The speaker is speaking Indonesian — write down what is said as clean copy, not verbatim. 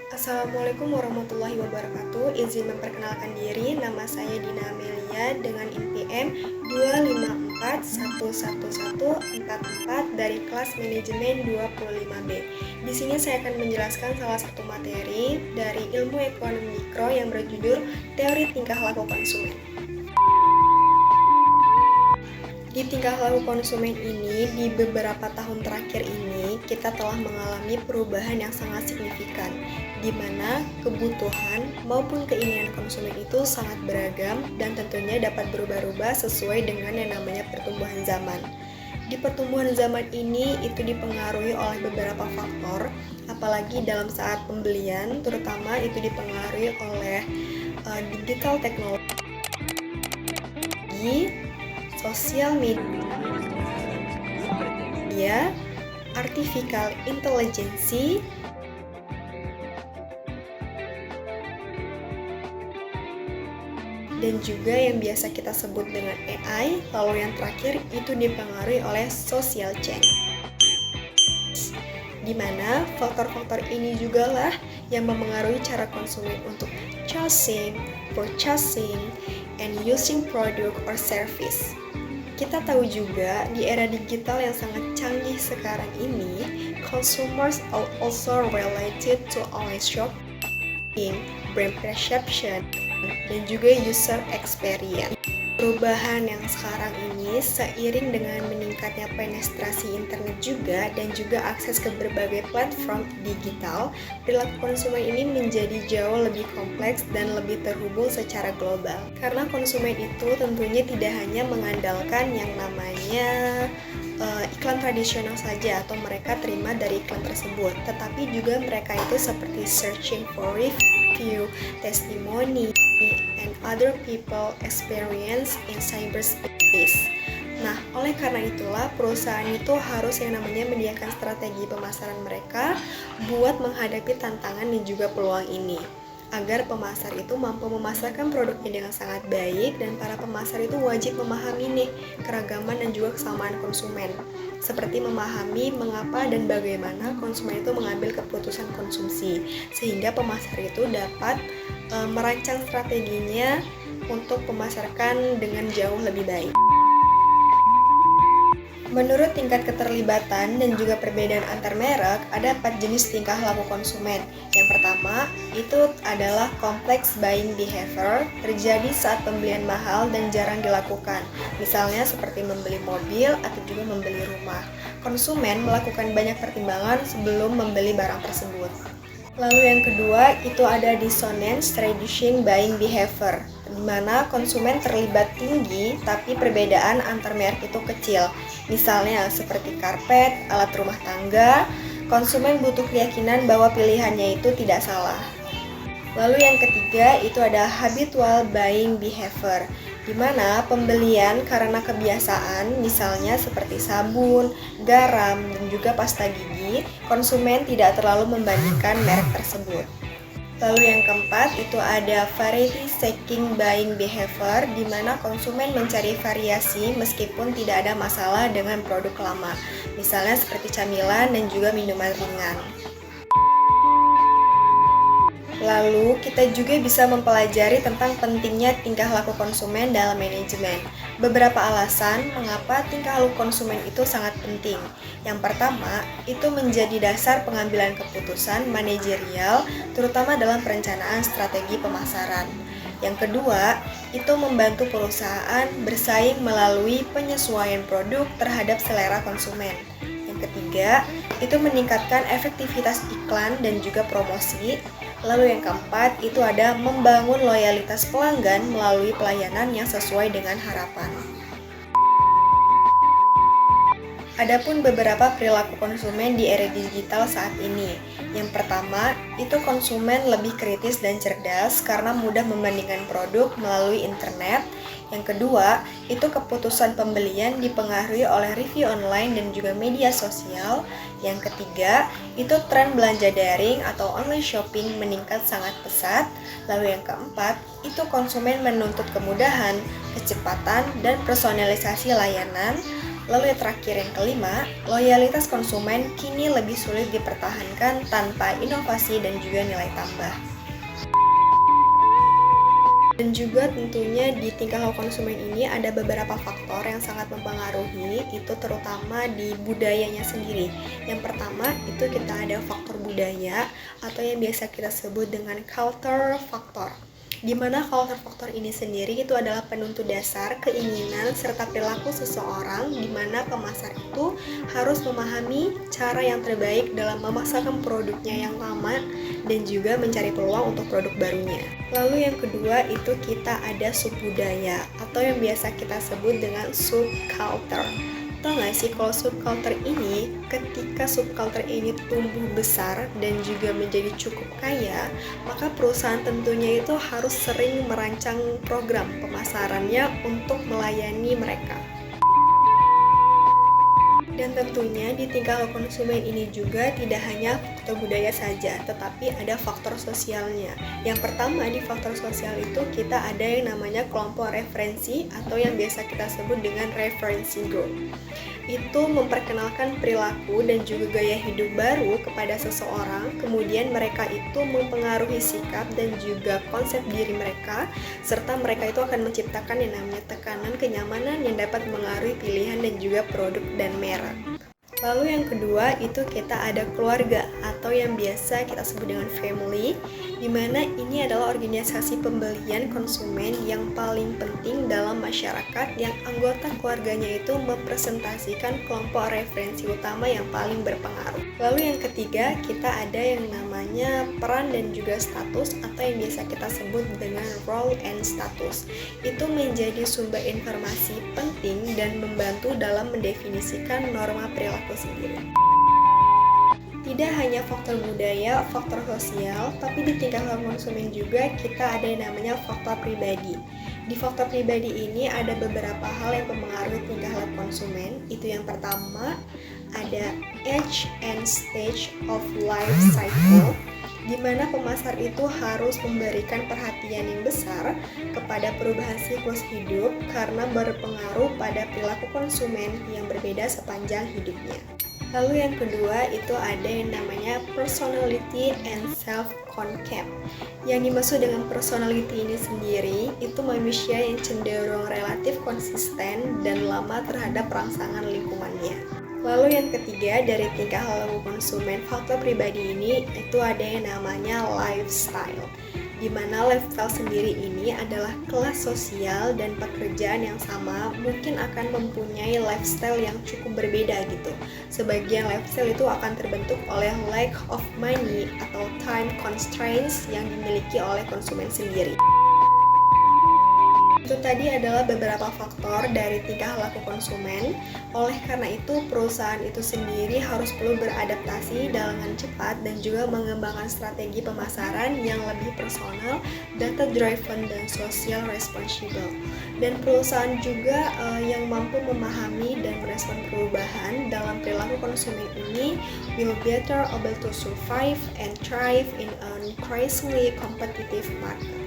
Assalamualaikum warahmatullahi wabarakatuh. Izin memperkenalkan diri, nama saya Dina Amelia dengan NPM 254111144 dari kelas manajemen 25B. Di sini saya akan menjelaskan salah satu materi dari ilmu ekonomi mikro yang berjudul Teori Tingkah Laku Konsumen. Di tingkah laku konsumen ini, di beberapa tahun terakhir ini, kita telah mengalami perubahan yang sangat signifikan, di mana kebutuhan maupun keinginan konsumen itu sangat beragam dan tentunya dapat berubah-ubah sesuai dengan yang namanya pertumbuhan zaman. Di pertumbuhan zaman ini, itu dipengaruhi oleh beberapa faktor, apalagi dalam saat pembelian, terutama itu dipengaruhi oleh digital teknologi, sosial media, artificial intelligence, dan juga yang biasa kita sebut dengan AI. Lalu yang terakhir itu dipengaruhi oleh social change, di mana faktor-faktor ini juga lah yang memengaruhi cara konsumen untuk choosing, purchasing, and using product or service. Kita tahu juga di era digital yang sangat canggih sekarang ini, consumers are also related to online shopping, brand perception, dan juga user experience. Perubahan yang sekarang ini seiring dengan meningkatnya penetrasi internet juga dan juga akses ke berbagai platform digital, perilaku konsumen ini menjadi jauh lebih kompleks dan lebih terhubung secara global. Karena konsumen itu tentunya tidak hanya mengandalkan yang namanya iklan tradisional saja atau mereka terima dari iklan tersebut, tetapi juga mereka itu seperti searching for review, testimoni, and other people experience in cyberspace. Nah, oleh karena itulah perusahaan itu harus yang namanya menyediakan strategi pemasaran mereka buat menghadapi tantangan dan juga peluang ini, agar pemasar itu mampu memasarkan produknya dengan sangat baik dan para pemasar itu wajib memahami nih keragaman dan juga kesamaan konsumen, seperti memahami mengapa dan bagaimana konsumen itu mengambil keputusan konsumsi, sehingga pemasar itu dapat merancang strateginya untuk memasarkan dengan jauh lebih baik. Menurut tingkat keterlibatan dan juga perbedaan antar merek, ada 4 jenis tingkah laku konsumen. Yang pertama, itu adalah complex buying behavior, terjadi saat pembelian mahal dan jarang dilakukan. Misalnya seperti membeli mobil atau juga membeli rumah. Konsumen melakukan banyak pertimbangan sebelum membeli barang tersebut. Lalu yang kedua, itu ada dissonance reducing buying behavior, di mana konsumen terlibat tinggi tapi perbedaan antar merek itu kecil. Misalnya seperti karpet, alat rumah tangga, konsumen butuh keyakinan bahwa pilihannya itu tidak salah. Lalu yang ketiga, itu ada habitual buying behavior, di mana pembelian karena kebiasaan, misalnya seperti sabun, garam, dan juga pasta gigi, konsumen tidak terlalu membandingkan merek tersebut. Lalu yang keempat, itu ada variety seeking buying behavior, di mana konsumen mencari variasi meskipun tidak ada masalah dengan produk lama, misalnya seperti camilan dan juga minuman ringan. Lalu, kita juga bisa mempelajari tentang pentingnya tingkah laku konsumen dalam manajemen. Beberapa alasan mengapa tingkah laku konsumen itu sangat penting. Yang pertama, itu menjadi dasar pengambilan keputusan manajerial, terutama dalam perencanaan strategi pemasaran. Yang kedua, itu membantu perusahaan bersaing melalui penyesuaian produk terhadap selera konsumen. Yang ketiga, itu meningkatkan efektivitas iklan dan juga promosi. Lalu yang keempat, itu ada membangun loyalitas pelanggan melalui pelayanan yang sesuai dengan harapan. Adapun beberapa perilaku konsumen di era digital saat ini. Yang pertama, itu konsumen lebih kritis dan cerdas karena mudah membandingkan produk melalui internet. Yang kedua, itu keputusan pembelian dipengaruhi oleh review online dan juga media sosial. Yang ketiga, itu tren belanja daring atau online shopping meningkat sangat pesat. Lalu yang keempat, itu konsumen menuntut kemudahan, kecepatan, dan personalisasi layanan. Lalu yang terakhir, yang kelima, loyalitas konsumen kini lebih sulit dipertahankan tanpa inovasi dan juga nilai tambah. Dan juga tentunya di tingkah laku konsumen ini ada beberapa faktor yang sangat mempengaruhi, itu terutama di budayanya sendiri. Yang pertama itu kita ada faktor budaya atau yang biasa kita sebut dengan culture factor. Di mana culture factor ini sendiri itu adalah penentu dasar keinginan serta perilaku seseorang, di mana pemasar itu harus memahami cara yang terbaik dalam memasarkan produknya yang lama dan juga mencari peluang untuk produk barunya. Lalu yang kedua itu kita ada subbudaya atau yang biasa kita sebut dengan subculture. Tahu nggak sih kalau subculture ini, ketika subculture ini tumbuh besar dan juga menjadi cukup kaya, maka perusahaan tentunya itu harus sering merancang program pemasarannya untuk melayani mereka. Dan tentunya di tingkah laku konsumen ini juga tidak hanya faktor budaya saja, tetapi ada faktor sosialnya. Yang pertama di faktor sosial itu kita ada yang namanya kelompok referensi atau yang biasa kita sebut dengan reference group. Itu memperkenalkan perilaku dan juga gaya hidup baru kepada seseorang, kemudian mereka itu mempengaruhi sikap dan juga konsep diri mereka, serta mereka itu akan menciptakan yang namanya tekanan kenyamanan yang dapat mengaruhi pilihan dan juga produk dan merek. Lalu yang kedua itu kita ada keluarga atau yang biasa kita sebut dengan family, di mana ini adalah organisasi pembelian konsumen yang paling penting dalam masyarakat yang anggota keluarganya itu mempresentasikan kelompok referensi utama yang paling berpengaruh. Lalu yang ketiga kita ada yang namanya peran dan juga status atau yang biasa kita sebut dengan role and status. Itu menjadi sumber informasi penting dan membantu dalam mendefinisikan norma perilaku sendiri. Tidak hanya faktor budaya, faktor sosial, tapi di tingkah laku konsumen juga kita ada yang namanya faktor pribadi. Di faktor pribadi ini ada beberapa hal yang mempengaruhi tingkah laku konsumen. Itu yang pertama ada age and stage of life cycle, di mana pemasar itu harus memberikan perhatian yang besar kepada perubahan siklus hidup karena berpengaruh pada perilaku konsumen yang berbeda sepanjang hidupnya. Lalu yang kedua itu ada yang namanya personality and self-concept. Yang dimaksud dengan personality ini sendiri itu manusia yang cenderung relatif konsisten dan lama terhadap rangsangan lingkungannya. Lalu yang ketiga dari tingkah laku konsumen faktor pribadi ini itu ada yang namanya lifestyle, di mana lifestyle sendiri ini adalah kelas sosial dan pekerjaan yang sama mungkin akan mempunyai lifestyle yang cukup berbeda gitu. Sebagian lifestyle itu akan terbentuk oleh lack of money atau time constraints yang dimiliki oleh konsumen sendiri. Itu tadi adalah beberapa faktor dari tingkah laku konsumen. Oleh karena itu, perusahaan itu sendiri harus perlu beradaptasi dengan cepat dan juga mengembangkan strategi pemasaran yang lebih personal, data driven dan social responsible. Dan perusahaan juga yang mampu memahami dan merespon perubahan dalam perilaku konsumen ini will better able to survive and thrive in an increasingly competitive market.